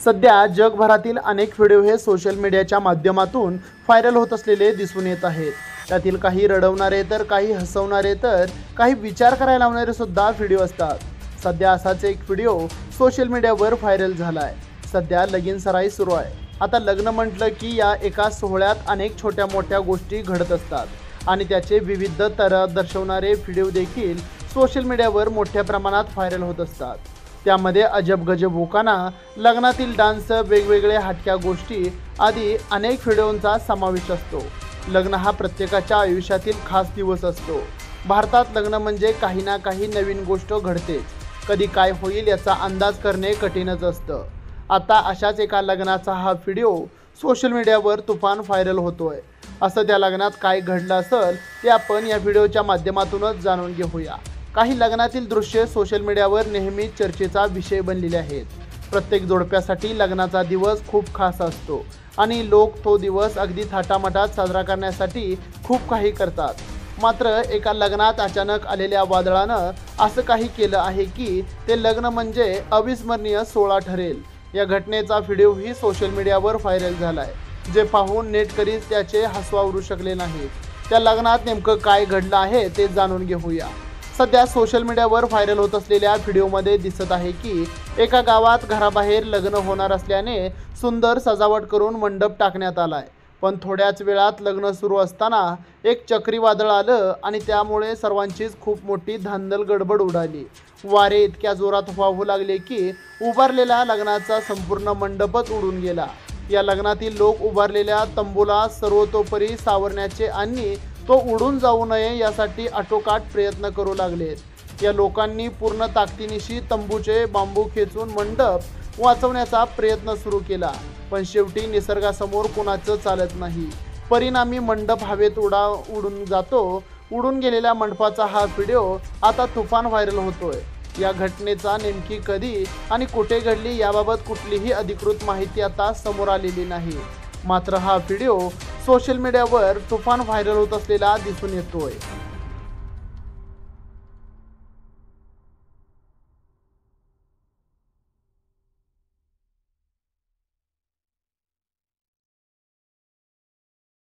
सध्या जगभरातील अनेक व्हिडिओ हे सोशल मीडियाच्या माध्यमातून व्हायरल होत असलेले दिसून येत आहेत। त्यातील काही रडवणारे तर काही हसवणारे तर काही विचार करायला लावणारे सुद्धा व्हिडिओ असतात। सध्या असाच एक व्हिडिओ सोशल मीडियावर व्हायरल झाला आहे। सध्या लगीन सराई सुरू आहे। आता लग्न म्हटलं की या एका सोहळ्यात अनेक छोट्या मोठ्या गोष्टी घडत असतात आणि त्याचे विविध थर दर्शवणारे व्हिडिओ देखील सोशल मीडियावर मोठ्या प्रमाणात व्हायरल होत असतात। त्यामध्ये अजब गजब होकाना, लग्नातील डान्स, वेगवेगळ्या हटक्या गोष्टी आदी अनेक व्हिडिओंचा समावेश असतो। लग्न हा प्रत्येकाच्या आयुष्यातील खास दिवस असतो। भारतात लग्न म्हणजे काही ना काही नवीन गोष्ट घडतेच। कधी काय होईल याचा अंदाज करणे कठीणच असतं। आता अशाच एका लग्नाचा हा व्हिडिओ सोशल मीडियावर तुफान व्हायरल होतोय। असं त्या लग्नात काय घडलं असेल ते आपण या व्हिडिओच्या माध्यमातूनच जाणून घेऊया। काही लग्नातील दृश्ये सोशल मीडियावर नेहमीच चर्चेचा विषय बनलेले आहेत। प्रत्येक जोडप्यासाठी लग्नाचा दिवस खूप खास असतो आणि लोक तो दिवस अगदी थाटामाटात साजरा करण्यासाठी खूप काही करतात। मात्र एका लग्नात अचानक आलेल्या वादळानं असं काही केलं आहे की ते लग्न म्हणजे अविस्मरणीय सोहळा ठरेल। या घटनेचा व्हिडिओही सोशल मीडियावर व्हायरल झालाय, जे पाहून नेटकरीच त्याचे हसवावरू शकले नाहीत। त्या लग्नात नेमकं काय घडलं आहे ते जाणून घेऊया। सध्या सोशल मीडियावर व्हायरल होत असलेल्या व्हिडिओमध्ये दिसत आहे की एका गावात घराबाहेर लग्न होणार असल्याने सुंदर सजावट करून मंडप टाकण्यात आलाय। पण थोड्याच वेळात लग्न सुरू असताना एक चक्रीवादळ आलं आणि त्यामुळे सर्वांचीच खूप मोठी धांदल गडबड उडाली। वारे इतक्या जोरात वाहू लागले की उभारलेला लग्नाचा संपूर्ण मंडपच उडून गेला। या लग्नातील लोक उभारलेल्या तंबूला सर्वतोपरी सावरण्याचे आणि तो उडून जाऊ नये यासाठी आटोकाट प्रयत्न करू लागलेत। या लोकांनी पूर्ण ताकदीनिशी तंबूचे बांबू खेचून मंडप वाचवण्याचा प्रयत्न सुरू केला, पण शेवटी निसर्गासमोर कुणाचं चालत नाही। परिणामी मंडप हवेत उडून जातो। उडून गेलेल्या मंडपाचा हा व्हिडिओ आता तुफान व्हायरल होतोय। या घटनेचा नेमकी कधी आणि कुठे घडली याबाबत कुठलीही अधिकृत माहिती आता समोर आलेली नाही। मात्र हा व्हिडिओ सोशल मीडियावर तुफान व्हायरल होत असलेला दिसून येतोय।